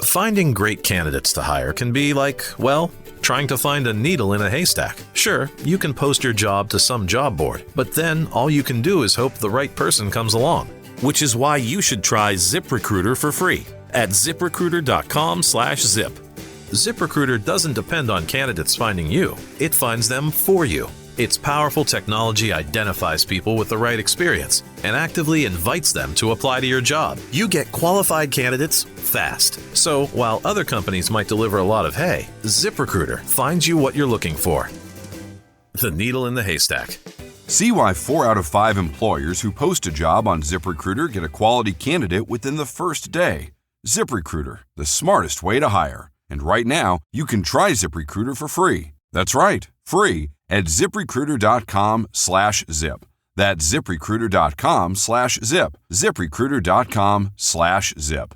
Finding great candidates to hire can be like, well, trying to find a needle in a haystack. Sure, you can post your job to some job board, but then all you can do is hope the right person comes along. Which is why you should try ZipRecruiter for free at ziprecruiter.com/zip. ZipRecruiter doesn't depend on candidates finding you. It finds them for you. Its powerful technology identifies people with the right experience and actively invites them to apply to your job. You get qualified candidates fast. So while other companies might deliver a lot of hay, ZipRecruiter finds you what you're looking for. The needle in the haystack. See why 4 out of 5 employers who post a job on ZipRecruiter get a quality candidate within the first day. ZipRecruiter, the smartest way to hire. And right now, you can try ZipRecruiter for free. That's right, free at ziprecruiter.com/zip. That's ziprecruiter.com/zip. ziprecruiter.com/zip.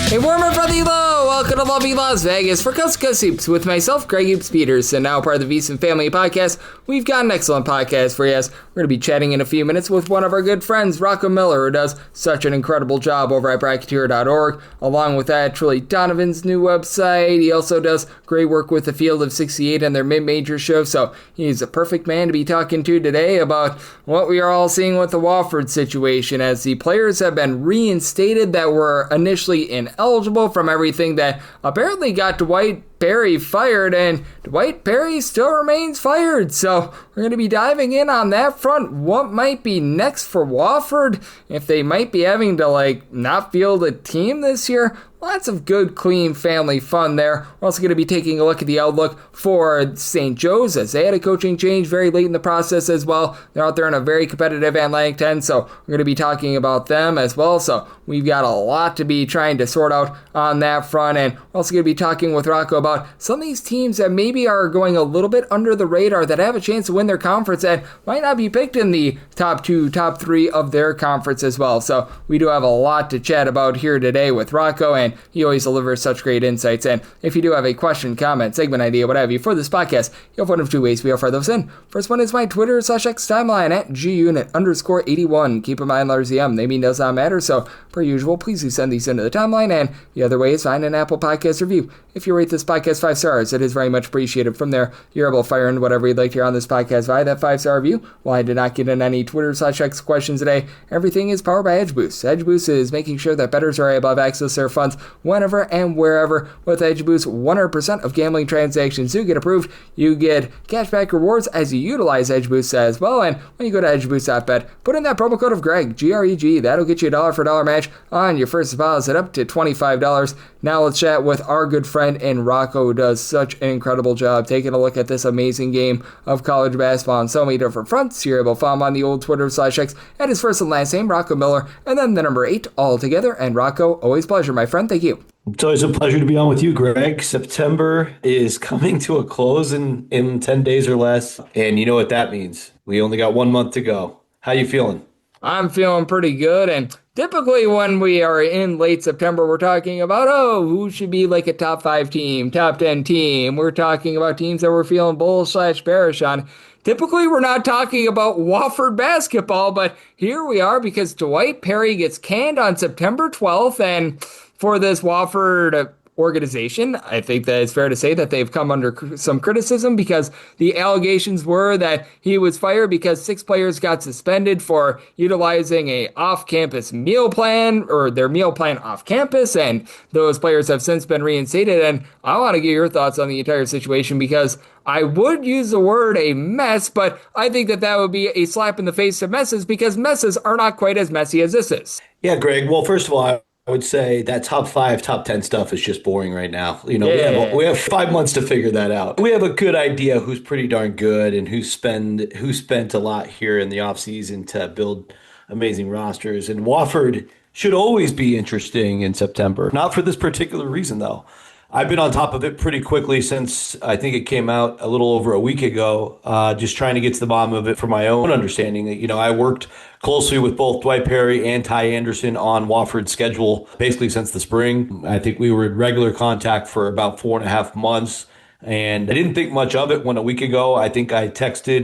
Hey, warmer from the low. Welcome to lovely Las Vegas for Coast to Coast Hoops with myself, Greg Hoops Peterson, now part of the VSiN Family Podcast. We've got an excellent podcast for you. We're going to be chatting in a few minutes with one of our good friends, Rocco Miller, who does such an incredible job over at Bracketeer.org. Along with that, Trilly Donovan's new website. He also does great work with the Field of 68 and their mid-major show, so he's a perfect man to be talking to today about what we are all seeing with the Wofford situation, as the players have been reinstated that were initially ineligible from everything that apparently got Dwight Perry fired, and Dwight Perry still remains fired. So we're going to be diving in on that front. What might be next for Wofford, if they might be having to not field a team this year. Lots of good, clean family fun there. We're also going to be taking a look at the outlook for St. Joe's, as they had a coaching change very late in the process as well. They're out there in a very competitive Atlantic 10, so we're going to be talking about them as well. So we've got a lot to be trying to sort out on that front. And we're also going to be talking with Rocco about some of these teams that maybe are going a little bit under the radar, that have a chance to win their conference and might not be picked in the top 2, top 3 of their conference as well. So we do have a lot to chat about here today with Rocco, and he always delivers such great insights. And if you do have a question, comment, segment idea, what have you for this podcast, you have one of 2 ways we offer those in. First one is my Twitter/X timeline at gunit_81. Keep in mind, letters EM, naming does not matter. So per usual, please do send these into the timeline. And the other way is find an Apple Podcast review. If you rate this podcast 5 stars, it is very much appreciated. From there, you're able to fire in whatever you'd like to hear on this podcast via that 5-star review. While I did not get in any Twitter/X questions today, everything is powered by EdgeBoost. EdgeBoost is making sure that bettors are able to have access to their funds whenever and wherever. With EdgeBoost, 100% of gambling transactions do get approved. You get cashback rewards as you utilize EdgeBoost as well. And when you go to edgeboost.bet, put in that promo code of Greg, Greg. That'll get you a $1 for $1 match on your first deposit up to $25. Now let's chat with our good friend and Rocco, who does such an incredible job taking a look at this amazing game of college basketball on so many different fronts. You're able to follow him on the old Twitter/X at his first and last name, Rocco Miller, and then the number 8 all together. And Rocco, always a pleasure, my friend. Thank you. It's always a pleasure to be on with you, Greg. September is coming to a close in 10 days or less, and you know what that means. We only got 1 month to go. How you feeling? I'm feeling pretty good, and typically when we are in late September, we're talking about, who should be like a top 5 team, top 10 team. We're talking about teams that we're feeling bullish/bearish on. Typically, we're not talking about Wofford basketball, but here we are because Dwight Perry gets canned on September 12th, and for this Wofford organization, I think that it's fair to say that they've come under some criticism, because the allegations were that he was fired because 6 players got suspended for utilizing a off-campus meal plan, or their meal plan off campus, and those players have since been reinstated. And I want to get your thoughts on the entire situation, because I would use the word a mess, but I think that would be a slap in the face to messes, because messes are not quite as messy as this is. Yeah, Greg. Well, first of all, I would say that top 5, top 10 stuff is just boring right now. We have 5 months to figure that out. We have a good idea who's pretty darn good and who spent a lot here in the offseason to build amazing rosters. And Wofford should always be interesting in September. Not for this particular reason, though. I've been on top of it pretty quickly since I think it came out a little over a week ago, just trying to get to the bottom of it for my own understanding. I worked closely with both Dwight Perry and Ty Anderson on Wofford's schedule basically since the spring. I think we were in regular contact for about 4.5 months, and I didn't think much of it when a week ago I think I texted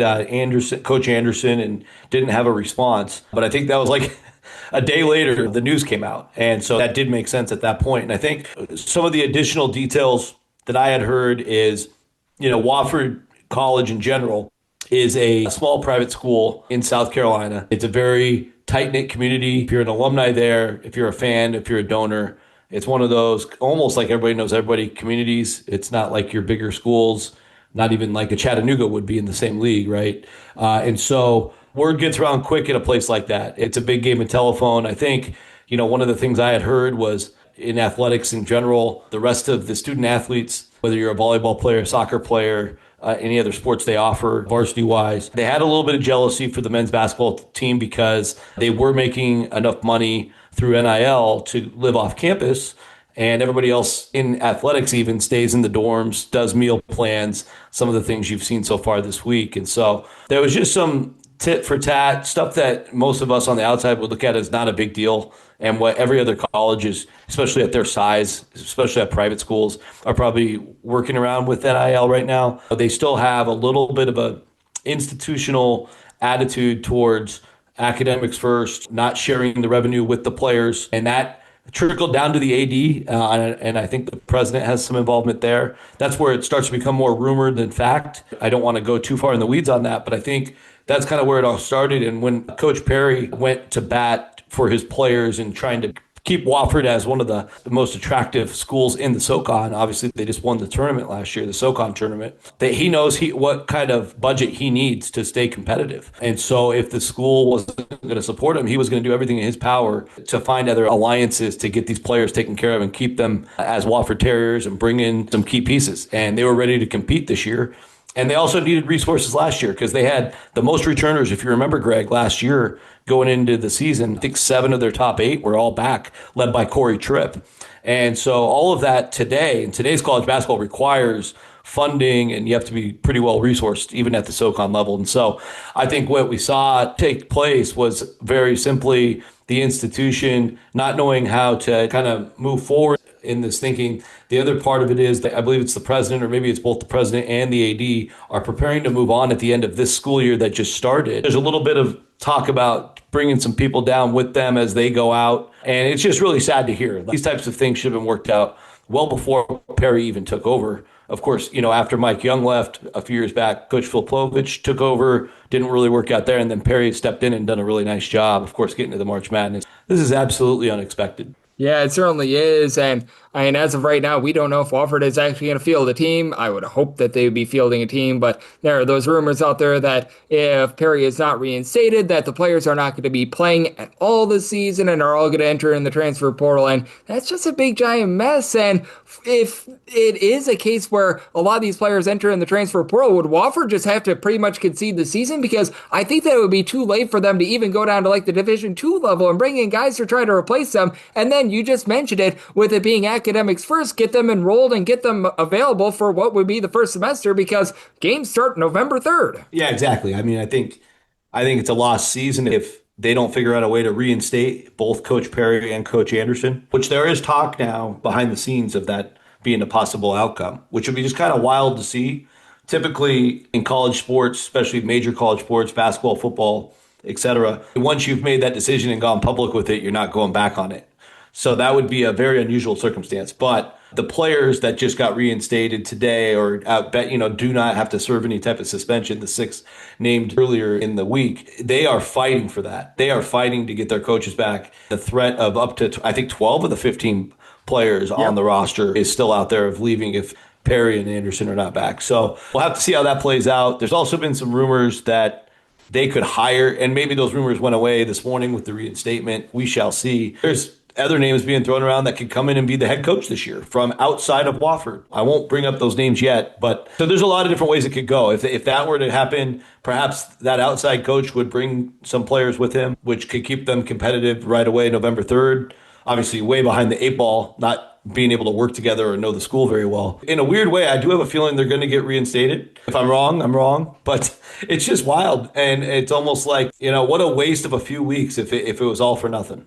Coach Anderson, and didn't have a response. But I think that was like A day later, the news came out. And so that did make sense at that point. And I think some of the additional details that I had heard is, Wofford College in general is a small private school in South Carolina. It's a very tight-knit community. If you're an alumni there, if you're a fan, if you're a donor, it's one of those almost like everybody knows everybody communities. It's not like your bigger schools, not even like a Chattanooga would be in the same league, right? And so word gets around quick in a place like that. It's a big game of telephone. I think, one of the things I had heard was in athletics in general, the rest of the student athletes, whether you're a volleyball player, soccer player, any other sports they offer varsity-wise, they had a little bit of jealousy for the men's basketball team because they were making enough money through NIL to live off campus. And everybody else in athletics even stays in the dorms, does meal plans, some of the things you've seen so far this week. And so there was just some tit for tat stuff that most of us on the outside would look at as not a big deal. And what every other college is, especially at their size, especially at private schools, are probably working around with NIL right now. They still have a little bit of a institutional attitude towards academics first, not sharing the revenue with the players. And that trickled down to the AD, and I think the president has some involvement there. That's where it starts to become more rumor than fact. I don't want to go too far in the weeds on that, but I think that's kind of where it all started. And when Coach Perry went to bat for his players and trying to keep Wofford as one of the most attractive schools in the SoCon. Obviously, they just won the tournament last year, the SoCon tournament. That he knows what kind of budget he needs to stay competitive. And so if the school wasn't going to support him, he was going to do everything in his power to find other alliances to get these players taken care of and keep them as Wofford Terriers and bring in some key pieces. And they were ready to compete this year. And they also needed resources last year because they had the most returners, if you remember, Greg, last year going into the season. I think 7 of their top 8 were all back, led by Corey Tripp. And so all of that today, and today's college basketball requires funding, and you have to be pretty well resourced, even at the SoCon level. And so I think what we saw take place was very simply the institution not knowing how to kind of move forward in this thinking. The other part of it is that I believe it's the president, or maybe it's both the president and the AD, are preparing to move on at the end of this school year that just started. There's a little bit of talk about bringing some people down with them as they go out. And it's just really sad to hear. These types of things should have been worked out well before Perry even took over. Of course, after Mike Young left a few years back, Coach Phil Plovich took over, didn't really work out there. And then Perry stepped in and done a really nice job, of course, getting to the March Madness. This is absolutely unexpected. Yeah, it certainly is. And I mean, as of right now, we don't know if Wofford is actually going to field a team. I would hope that they would be fielding a team, but there are those rumors out there that if Perry is not reinstated, that the players are not going to be playing at all this season and are all going to enter in the transfer portal. And that's just a big, giant mess. And if it is a case where a lot of these players enter in the transfer portal, would Wofford just have to pretty much concede the season? Because I think that it would be too late for them to even go down to like the Division II level and bring in guys to try to replace them. And then you just mentioned it, with it being academics first, get them enrolled and get them available for what would be the first semester, because games start November 3rd. Yeah, exactly. I mean, I think it's a lost season if they don't figure out a way to reinstate both Coach Perry and Coach Anderson, which there is talk now behind the scenes of that being a possible outcome, which would be just kind of wild to see. Typically in college sports, especially major college sports, basketball, football, etc., once you've made that decision and gone public with it, you're not going back on it. So that would be a very unusual circumstance. But the players that just got reinstated today or do not have to serve any type of suspension, the 6 named earlier in the week, they are fighting for that. They are fighting to get their coaches back. The threat of up to, I think, 12 of the 15 players on the roster is still out there of leaving if Perry and Anderson are not back. So we'll have to see how that plays out. There's also been some rumors that they could hire, and maybe those rumors went away this morning with the reinstatement. We shall see. There's other names being thrown around that could come in and be the head coach this year from outside of Wofford. I won't bring up those names yet, but so there's a lot of different ways it could go. If that were to happen, perhaps that outside coach would bring some players with him, which could keep them competitive right away November 3rd. Obviously, way behind the 8 ball, not being able to work together or know the school very well. In a weird way, I do have a feeling they're going to get reinstated. If I'm wrong, I'm wrong. But it's just wild. And it's almost like, what a waste of a few weeks if it was all for nothing.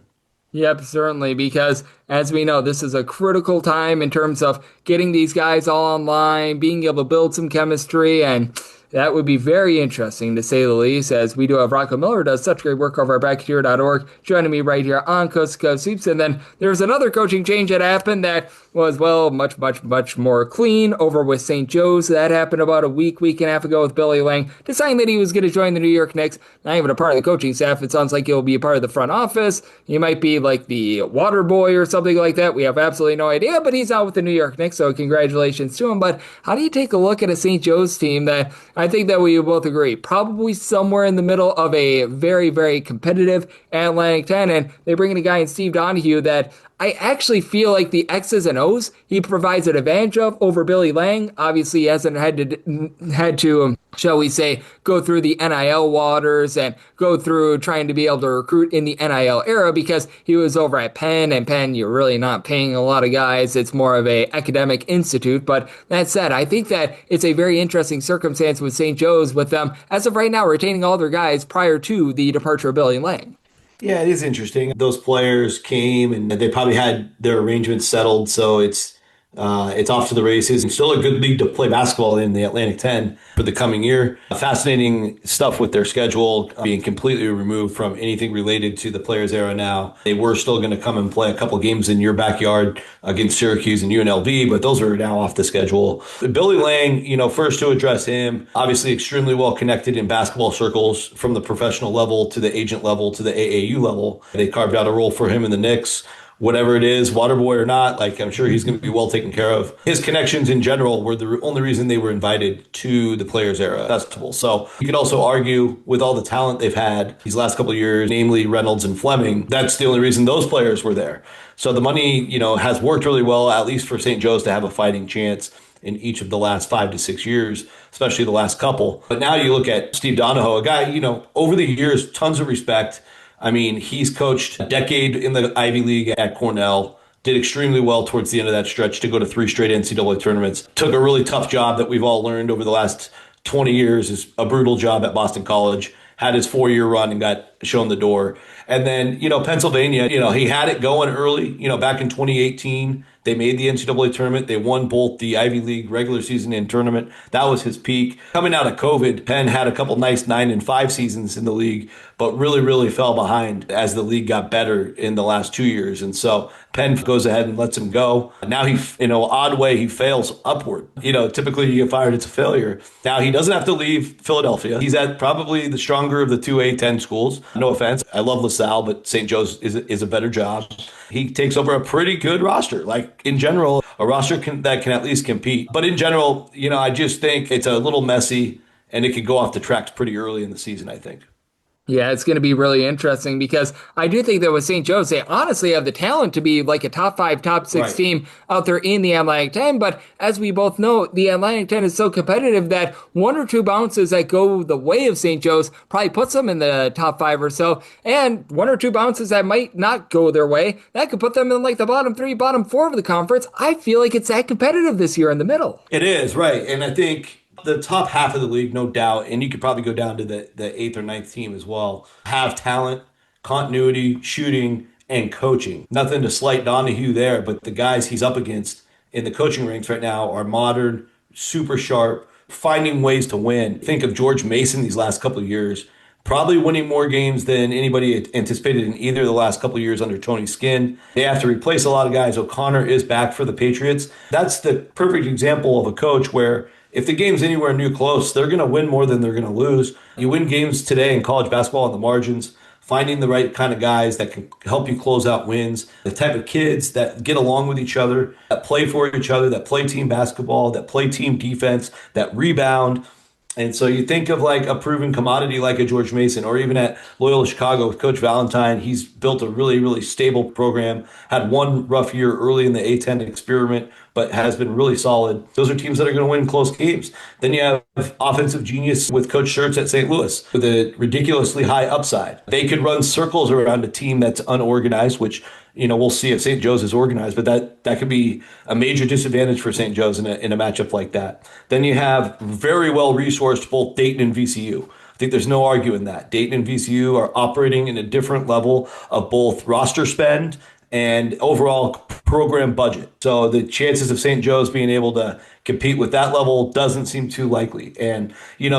Yep, certainly, because as we know, this is a critical time in terms of getting these guys all online, being able to build some chemistry, and that would be very interesting to say the least, as we do have Rocco Miller, who does such great work over at bracketeer.org, joining me right here on Coast to Coast Hoops. And then there's another coaching change that happened that was, well, much more clean over with St. Joe's. That happened about a week and a half ago with Billy Lang deciding that he was going to join the New York Knicks. Not even a part of the coaching staff. It sounds like he'll be a part of the front office. He might be like the water boy or something like that. We have absolutely no idea, but he's out with the New York Knicks, so congratulations to him. But how do you take a look at a St. Joe's team that I think that we both agree probably somewhere in the middle of a very, very competitive Atlantic 10, and they bring in a guy in Steve Donahue that I actually feel like the X's and O's he provides an advantage of over Billy Lang. Obviously, he hasn't had to, shall we say, go through the NIL waters and go through trying to be able to recruit in the NIL era because he was over at Penn, and Penn, you're really not paying a lot of guys. It's more of a academic institute. But that said, I think that it's a very interesting circumstance with St. Joe's with them, as of right now, retaining all their guys prior to the departure of Billy Lang. Yeah, it is interesting. Those players came and they probably had their arrangements settled, so it's off to the races. And still a good league to play basketball in, the Atlantic 10, for the coming year. Fascinating stuff with their schedule being completely removed from anything related to the Players era now. They were still going to come and play a couple games in your backyard against Syracuse and UNLV, but those are now off the schedule. Billy Lang, first to address him, obviously extremely well connected in basketball circles from the professional level to the agent level to the AAU level. They carved out a role for him in the Knicks. Whatever it is, Waterboy or not, I'm sure he's going to be well taken care of. His connections in general were the only reason they were invited to the Players Era Festival. So you could also argue with all the talent they've had these last couple of years, namely Reynolds and Fleming, that's the only reason those players were there. So the money, has worked really well, at least for St. Joe's to have a fighting chance in each of the last 5 to 6 years, especially the last couple. But now you look at Steve Donahoe, a guy, over the years, tons of respect. I mean, he's coached a decade in the Ivy League at Cornell, did extremely well towards the end of that stretch to go to 3 straight NCAA tournaments, took a really tough job that we've all learned over the last 20 years is a brutal job at Boston College, had his 4-year run and got shown the door. And then, Pennsylvania, he had it going early, back in 2018. They made the NCAA tournament. They won both the Ivy League regular season and tournament. That was his peak. Coming out of COVID, Penn had a couple nice 9-5 seasons in the league, but really, really fell behind as the league got better in the last 2 years. And so Penn goes ahead and lets him go. Now he, in an odd way, he fails upward. Typically you get fired, it's a failure. Now he doesn't have to leave Philadelphia. He's at probably the stronger of the 2 A-10 schools. No offense. I love LaSalle, but St. Joe's is a better job. He takes over a pretty good roster. In general, a roster that can at least compete. But in general, I just think it's a little messy and it could go off the tracks pretty early in the season, I think. Yeah, it's going to be really interesting because I do think that with St. Joe's, they honestly have the talent to be like a top 5, top 6 team out there in the Atlantic 10. But as we both know, the Atlantic 10 is so competitive that 1 or 2 bounces that go the way of St. Joe's probably puts them in the top 5 or so. And 1 or 2 bounces that might not go their way, that could put them in the bottom 3, bottom 4 of the conference. I feel like it's that competitive this year in the middle. It is, right. And I think the top half of the league, no doubt, and you could probably go down to the 8th or 9th team as well, have talent, continuity, shooting, and coaching. Nothing to slight Donahue there, but the guys he's up against in the coaching ranks right now are modern, super sharp, finding ways to win. Think of George Mason these last couple of years, probably winning more games than anybody anticipated in either of the last couple of years under Tony Skinn. They have to replace a lot of guys. O'Connor is back for the Patriots. That's the perfect example of a coach where if the game's anywhere near close, they're going to win more than they're going to lose. You win games today in college basketball on the margins, finding the right kind of guys that can help you close out wins, the type of kids that get along with each other, that play for each other, that play team basketball, that play team defense, that rebound. And so you think of a proven commodity like a George Mason, or even at Loyola Chicago with Coach Valentine, he's built a really, really stable program, had one rough year early in the A-10 experiment, but has been really solid. Those are teams that are going to win close games. Then you have offensive genius with Coach Schertz at St. Louis with a ridiculously high upside. They could run circles around a team that's unorganized, which we'll see if St. Joe's is organized, but that could be a major disadvantage for St. Joe's in a matchup like that. Then you have very well-resourced both Dayton and VCU. I think there's no arguing that. Dayton and VCU are operating in a different level of both roster spend and overall program budget. So the chances of St. Joe's being able to compete with that level doesn't seem too likely. And,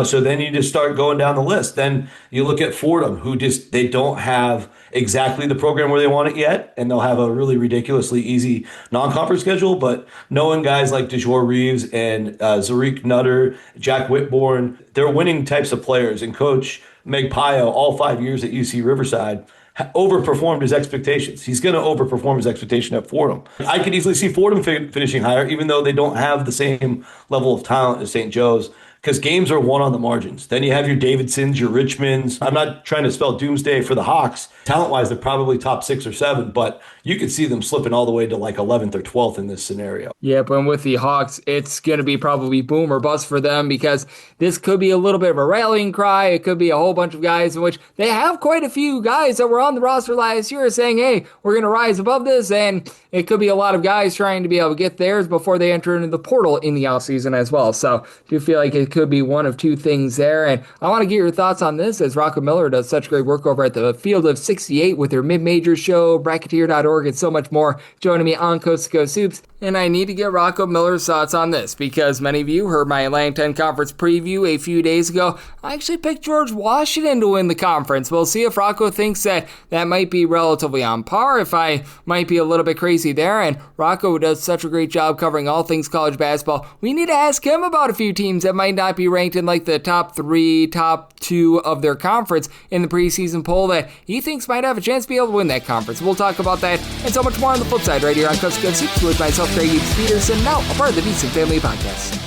so then you just start going down the list. Then you look at Fordham, who they don't have exactly the program where they want it yet. And they'll have a really ridiculously easy non-conference schedule. But knowing guys like DeJour Reeves and Zarik Nutter, Jack Whitbourne, they're winning types of players. And Coach Meg Pio, all 5 years at UC Riverside, overperformed his expectations. He's going to overperform his expectation at Fordham. I could easily see Fordham finishing higher, even though they don't have the same level of talent as St. Joe's, because games are won on the margins. Then you have your Davidsons, your Richmonds. I'm not trying to spell doomsday for the Hawks. Talent-wise, they're probably top 6 or 7, but you could see them slipping all the way to like 11th or 12th in this scenario. Yeah, but with the Hawks, it's going to be probably boom or bust for them, because this could be a little bit of a rallying cry. It could be a whole bunch of guys in which they have quite a few guys that were on the roster last year saying, hey, we're going to rise above this, and it could be a lot of guys trying to be able to get theirs before they enter into the portal in the offseason as well. So I do feel like it could be one of two things there, and I want to get your thoughts on this, as Rocco Miller does such great work over at the Field of 68 with their mid-major show, Bracketeer.org, and so much more, joining me on Coast to Coast Hoops. And I need to get Rocco Miller's thoughts on this, because many of you heard my Atlantic 10 conference preview a few days ago. I actually picked George Washington to win the conference. We'll see if Rocco thinks that might be relatively on par, if I might be a little bit crazy there. And Rocco does such a great job covering all things college basketball. We need to ask him about a few teams that might not be ranked in like the top 3, top 2 of their conference in the preseason poll that he thinks might have a chance to be able to win that conference. We'll talk about that and so much more on the flip side right here on Coast to Coast Hoops with myself, Greg Peterson, now a part of the Decent Family Podcast.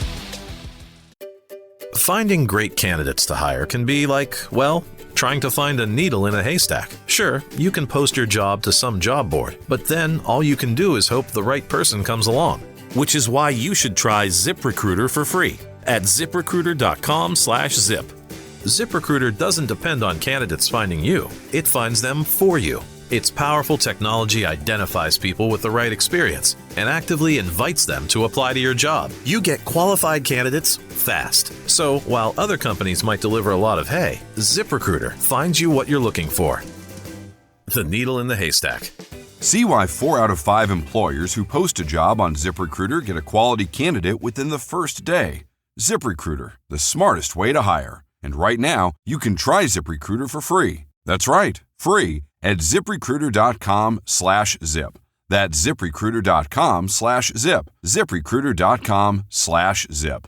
Finding great candidates to hire can be like, well, trying to find a needle in a haystack. Sure, you can post your job to some job board, but then all you can do is hope the right person comes along. Which is why you should try ZipRecruiter for free at ZipRecruiter.com/zip. ZipRecruiter doesn't depend on candidates finding you. It finds them for you. Its powerful technology identifies people with the right experience and actively invites them to apply to your job. You get qualified candidates fast. So while other companies might deliver a lot of hay, ZipRecruiter finds you what you're looking for. The needle in the haystack. See why 4 out of 5 employers who post a job on ZipRecruiter get a quality candidate within the first day. ZipRecruiter, the smartest way to hire. And right now, you can try ZipRecruiter for free. That's right, free at ZipRecruiter.com/zip. That's ZipRecruiter.com/zip. ZipRecruiter.com/zip.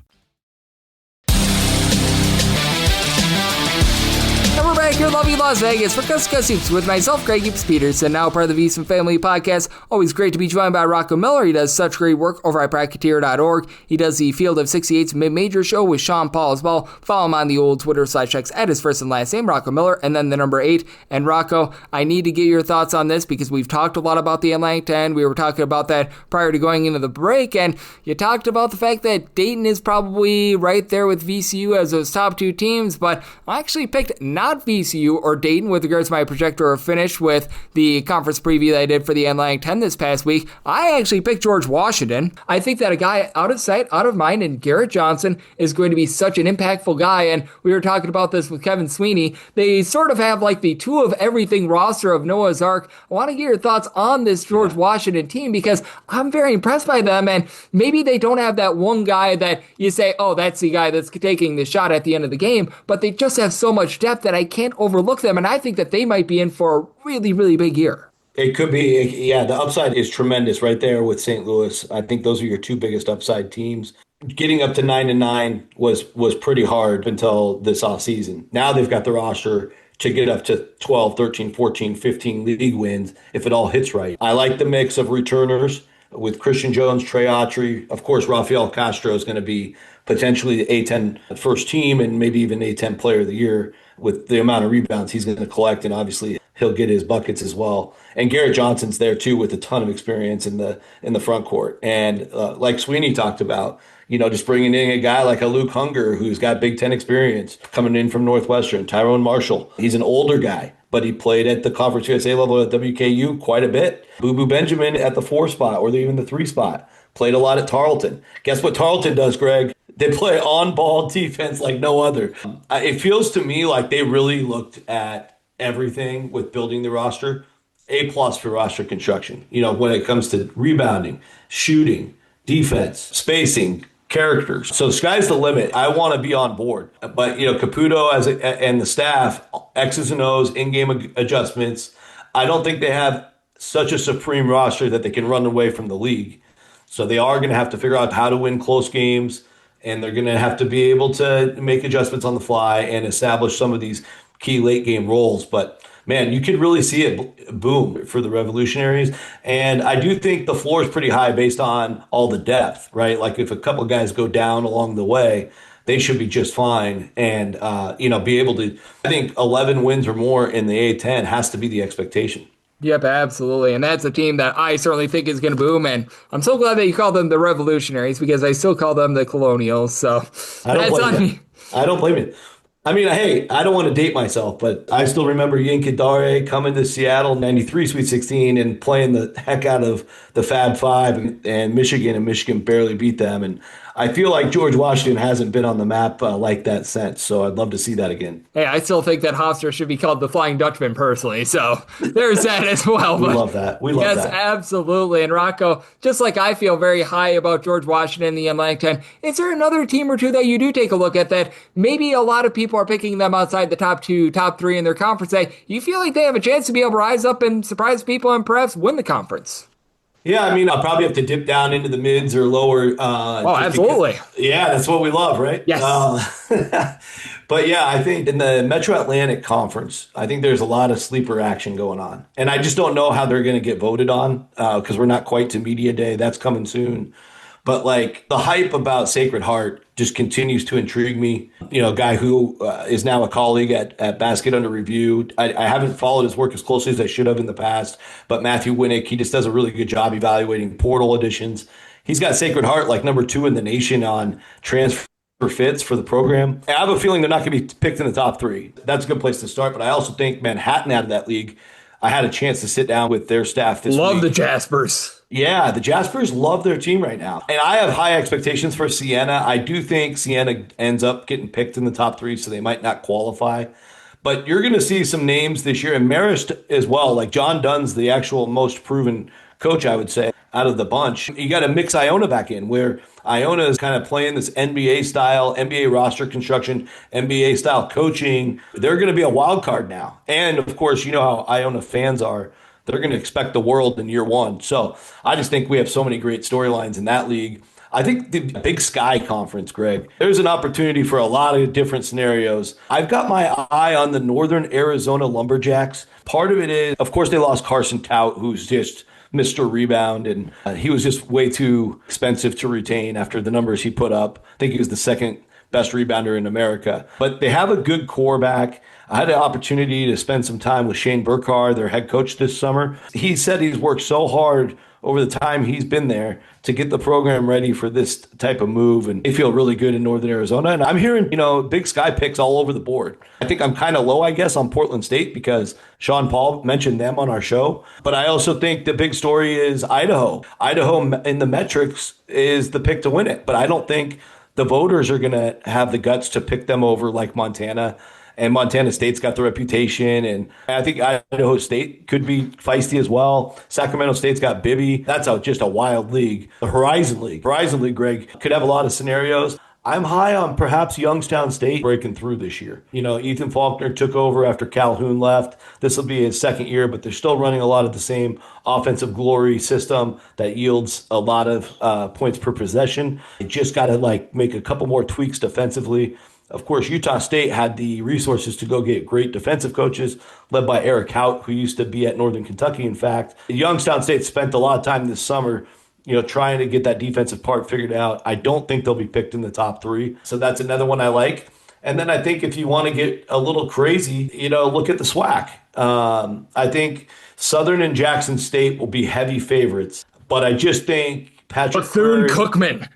And we're back here in lovely Las Vegas for Coast to Coast Hoops with myself, Greg Peterson, now part of the VSiN Family Podcast. Always great to be joined by Rocco Miller. He does such great work over at Bracketeer.org. He does the Field of 68's mid-major show with Sean Paul as well. Follow him on the old Twitter/X at his first and last name, Rocco Miller, and then the number 8. And Rocco, I need to get your thoughts on this, because we've talked a lot about the Atlantic 10. We were talking about that prior to going into the break, and you talked about the fact that Dayton is probably right there with VCU as those top 2 teams, but I actually picked not VCU or Dayton with regards to my projector finish with the conference preview that I did for the Atlantic 10 this past week. I actually picked George Washington. I think that a guy out of sight, out of mind, and Garrett Johnson is going to be such an impactful guy, and we were talking about this with Kevin Sweeney. They sort of have like the 2 of everything roster of Noah's Ark. I want to get your thoughts on this George Washington team, because I'm very impressed by them, and maybe they don't have that one guy that you say, oh, that's the guy that's taking the shot at the end of the game, but they just have so much depth that I can't overlook them, and I think that they might be in for a really, really big year. It could be, yeah, the upside is tremendous right there with St. Louis. I think those are your 2 biggest upside teams. Getting up to 9-9 was pretty hard until this offseason. Now they've got the roster to get up to 12, 13, 14, 15 league wins if it all hits right. I like the mix of returners with Christian Jones, Trey Autry. Of course, Rafael Castro is going to be potentially the A-10 first team and maybe even A-10 player of the year with the amount of rebounds he's going to collect, and obviously he'll get his buckets as well. And Garrett Johnson's there too with a ton of experience in the front court. And like Sweeney talked about, just bringing in a guy like a Luke Hunger who's got Big Ten experience coming in from Northwestern. Tyrone Marshall, he's an older guy, but he played at the Conference USA level at WKU quite a bit. Boo Boo Benjamin at the 4 spot or even the 3 spot. Played a lot at Tarleton. Guess what Tarleton does, Greg? They play on-ball defense like no other. It feels to me like they really looked at everything with building the roster. A+ for roster construction. When it comes to rebounding, shooting, defense, spacing, characters. So sky's the limit. I want to be on board. But, Caputo and the staff, X's and O's, in-game adjustments. I don't think they have such a supreme roster that they can run away from the league. So they are going to have to figure out how to win close games, and they're going to have to be able to make adjustments on the fly and establish some of these key late game roles. But man, you could really see it boom for the Revolutionaries. And I do think the floor is pretty high based on all the depth, right? Like if a couple guys go down along the way, they should be just fine and, be able to, I think 11 wins or more in the A10 has to be the expectation. Yep, absolutely. And that's a team that I certainly think is going to boom. And I'm so glad that you call them the Revolutionaries because I still call them the Colonials. So that's on me. I don't blame you. I mean, hey, I don't want to date myself, but I still remember Yinka Dare coming to Seattle 93 Sweet 16 and playing the heck out of the Fab Five and Michigan barely beat them. And I feel like George Washington hasn't been on the map like that since, so I'd love to see that again. Hey, I still think that Hofstra should be called the Flying Dutchman personally, so there's that as well. We love that. We love that. Yes, absolutely. And Rocco, just like I feel very high about George Washington in the Atlantic 10, is there another team or two that you do take a look at that maybe a lot of people are picking them outside the top 2, top 3 in their conference? You feel like they have a chance to be able to rise up and surprise people and perhaps win the conference? Yeah, I mean, I'll probably have to dip down into the mids or lower. Absolutely. Yeah, that's what we love, right? Yes. But yeah, I think in the Metro Atlantic Conference, I think there's a lot of sleeper action going on. And I just don't know how they're going to get voted on because we're not quite to media day. That's coming soon. But like the hype about Sacred Heart just continues to intrigue me. A guy who is now a colleague at Basket Under Review. I haven't followed his work as closely as I should have in the past, but Matthew Winnick, he just does a really good job evaluating portal additions. He's got Sacred Heart like number 2 in the nation on transfer fits for the program. And I have a feeling they're not going to be picked in the top 3. That's a good place to start, but I also think Manhattan out of that league, I had a chance to sit down with their staff this week. Love the Jaspers. Yeah, the Jaspers love their team right now. And I have high expectations for Siena. I do think Siena ends up getting picked in the top 3, so they might not qualify. But you're going to see some names this year, and Marist as well. Like John Dunn's the actual most proven coach, I would say, out of the bunch. You got to mix Iona back in, where Iona is kind of playing this NBA style, NBA roster construction, NBA style coaching. They're going to be a wild card now. And of course, you know how Iona fans are. They're going to expect the world in year one. So I just think we have so many great storylines in that league. I think the Big Sky Conference, Greg, there's an opportunity for a lot of different scenarios. I've got my eye on the Northern Arizona Lumberjacks. Part of it is, of course, they lost Carson Tout, who's just Mr. Rebound, and he was just way too expensive to retain after the numbers he put up. I think he was the second best rebounder in America. But they have a good core back. I had an opportunity to spend some time with Shane Burkhart, their head coach this summer. He said he's worked so hard over the time he's been there to get the program ready for this type of move, and they feel really good in Northern Arizona. And I'm hearing, Big Sky picks all over the board. I think I'm kind of low, I guess, on Portland State because Sean Paul mentioned them on our show. But I also think the big story is Idaho. Idaho in the metrics is the pick to win it, but I don't think the voters are going to have the guts to pick them over like Montana. And Montana State's got the reputation, and I think Idaho State could be feisty as well. Sacramento State's got Bibby. That's just a wild league. The Horizon League, Greg, could have a lot of scenarios. I'm high on perhaps Youngstown State breaking through this year. Ethan Faulkner took over after Calhoun left. This will be his second year, but they're still running a lot of the same offensive glory system that yields a lot of points per possession. They just got to make a couple more tweaks defensively. Of course, Utah State had the resources to go get great defensive coaches, led by Eric Hout, who used to be at Northern Kentucky, in fact. Youngstown State spent a lot of time this summer, trying to get that defensive part figured out. I don't think they'll be picked in the top 3. So that's another one I like. And then I think if you want to get a little crazy, look at the SWAC. I think Southern and Jackson State will be heavy favorites, but I just think Patrick Bethune-Cookman.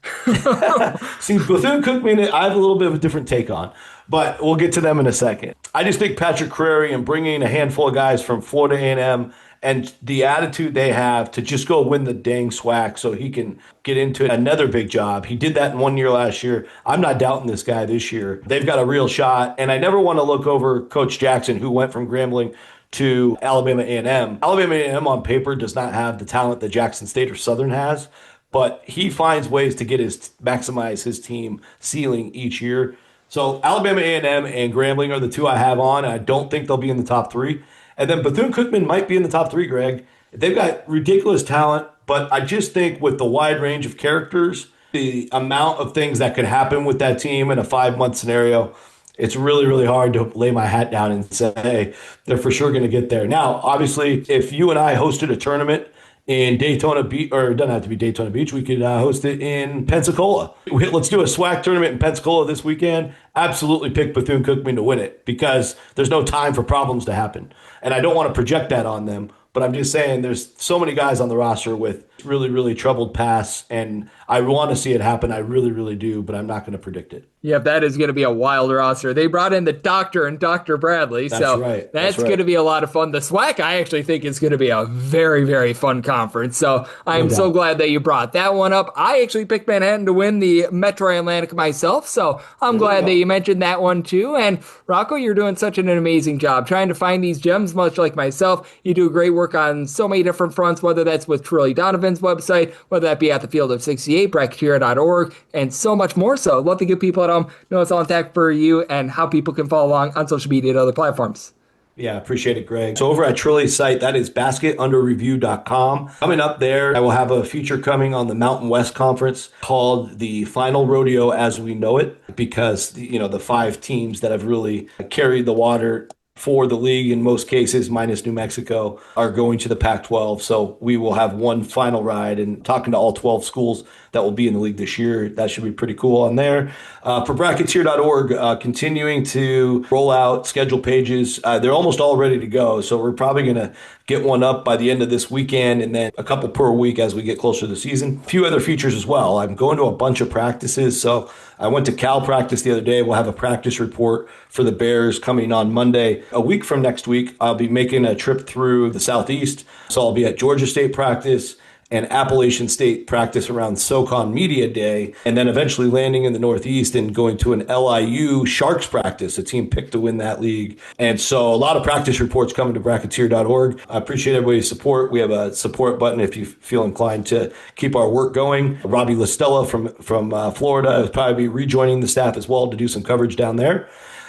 See, Bethune-Cookman, I have a little bit of a different take on, but we'll get to them in a second. I just think Patrick Crary and bringing a handful of guys from Florida A&M and the attitude they have to just go win the dang SWAC so he can get into another big job. He did that in 1 year last year. I'm not doubting this guy this year. They've got a real shot, and I never want to look over Coach Jackson, who went from Grambling to Alabama A&M. Alabama A&M on paper does not have the talent that Jackson State or Southern has, but he finds ways to maximize his team ceiling each year. So Alabama A&M and Grambling are the two I have on. I don't think they'll be in the top three. And then Bethune-Cookman might be in the top three, Greg. They've got ridiculous talent, but I just think with the wide range of characters, the amount of things that could happen with that team in a 5-month scenario, it's really, really hard to lay my hat down and say, hey, they're for sure going to get there. Now, obviously, if you and I hosted a tournament in Daytona Beach, or it doesn't have to be Daytona Beach, we could host it in Pensacola. Let's do a SWAC tournament in Pensacola this weekend. Absolutely pick Bethune-Cookman to win it because there's no time for problems to happen. And I don't want to project that on them, but I'm just saying there's so many guys on the roster with really, really troubled pasts, and I want to see it happen. I really, really do, but I'm not going to predict it. Yeah, that is going to be a wild roster. They brought in the Doctor and Dr. Bradley, so right. That's going to be a lot of fun. The SWAC, I actually think, is going to be a very, very fun conference, so I'm so glad that you brought that one up. I actually picked Manhattan to win the Metro Atlantic myself, so I'm glad that you mentioned that one too. And Rocco, you're doing such an amazing job trying to find these gems, much like myself. You do great work on so many different fronts, whether that's with Trilly Donovan's website, whether that be at the Field of 68, bracketeer.org, and so much more. So I'd love to give people at home know it's all intact for you and how people can follow along on social media and other platforms. Yeah, appreciate it, Greg. So over at Trilly's site, that is basketunderreview.com. Coming up there, I will have a feature coming on the Mountain West Conference called the Final Rodeo as We Know It, because the 5 teams that have really carried the water for the league in most cases, minus New Mexico, are going to the Pac-12. So we will have one final ride and talking to all 12 schools that will be in the league this year. That should be pretty cool on there. For bracketeer.org, continuing to roll out schedule pages. They're almost all ready to go. So we're probably going to get one up by the end of this weekend and then a couple per week as we get closer to the season. A few other features as well. I'm going to a bunch of practices. So I went to Cal practice the other day. We'll have a practice report for the Bears coming on Monday. A week from next week, I'll be making a trip through the Southeast. So I'll be at Georgia State practice and Appalachian State practice around SoCon Media Day, and then eventually landing in the Northeast and going to an LIU Sharks practice, a team picked to win that league. And so a lot of practice reports coming to bracketeer.org. I appreciate everybody's support. We have a support button if you feel inclined to keep our work going. Robbie LaStella from Florida will probably be rejoining the staff as well to do some coverage down there.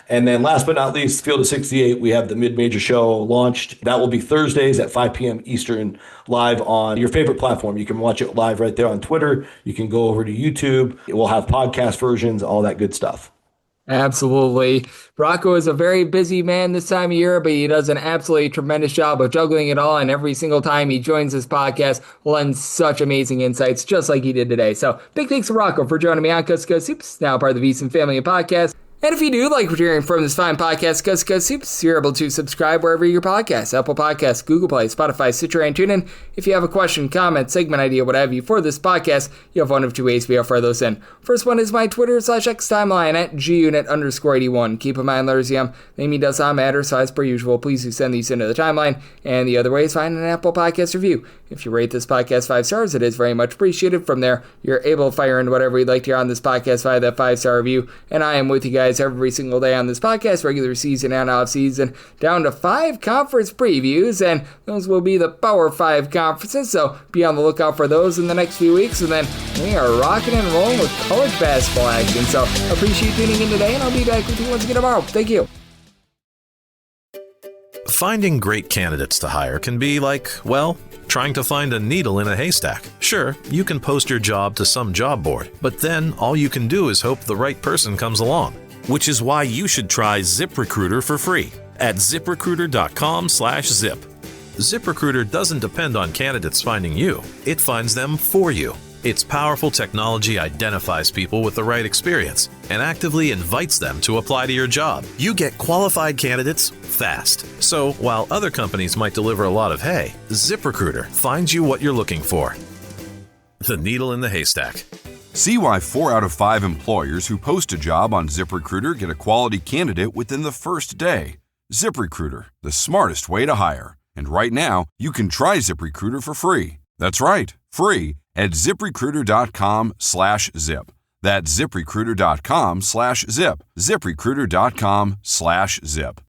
And then last but not least, Field of 68, we have the mid-major show launched. That will be Thursdays at 5 p.m. Eastern, live on your favorite platform. You can watch it live right there on Twitter. You can go over to YouTube. It will have podcast versions, all that good stuff. Absolutely. Rocco is a very busy man this time of year, but he does an absolutely tremendous job of juggling it all. And every single time he joins this podcast, lends such amazing insights, just like he did today. So big thanks to Rocco for joining me on Coast to Coast Hoops, now part of the VSiN Family Podcast. And if you do like what you're hearing from this fine podcast, Coast to Coast Hoops, you're able to subscribe wherever you get your podcasts, Apple Podcasts, Google Play, Spotify, Stitcher, and TuneIn. If you have a question, comment, segment idea, what have you for this podcast, you have one of two ways to be able to fire those in. First one is my Twitter/X timeline at gunit_81. Keep in mind, letters the name does not matter, so as per usual, please do send these into the timeline. And the other way is find an Apple Podcast review. If you rate this podcast 5 stars, it is very much appreciated. From there, you're able to fire in whatever you'd like to hear on this podcast via that 5-star review. And I am with you guys every single day on this podcast, regular season and off season, down to 5 conference previews, and those will be the Power 5 conferences, so be on the lookout for those in the next few weeks. And then we are rocking and rolling with college basketball action, so appreciate tuning in today, and I'll be back with you once again tomorrow. Thank you. Finding great candidates to hire can be like, well, trying to find a needle in a haystack. Sure, you can post your job to some job board, but then all you can do is hope the right person comes along. Which is why you should try ZipRecruiter for free at ZipRecruiter.com/zip. ZipRecruiter doesn't depend on candidates finding you. It finds them for you. Its powerful technology identifies people with the right experience and actively invites them to apply to your job. You get qualified candidates fast. So while other companies might deliver a lot of hay, ZipRecruiter finds you what you're looking for. The needle in the haystack. See why 4 out of 5 employers who post a job on ZipRecruiter get a quality candidate within the first day. ZipRecruiter, the smartest way to hire. And right now, you can try ZipRecruiter for free. That's right, free at ZipRecruiter.com/zip. That's ZipRecruiter.com/zip. ZipRecruiter.com/zip.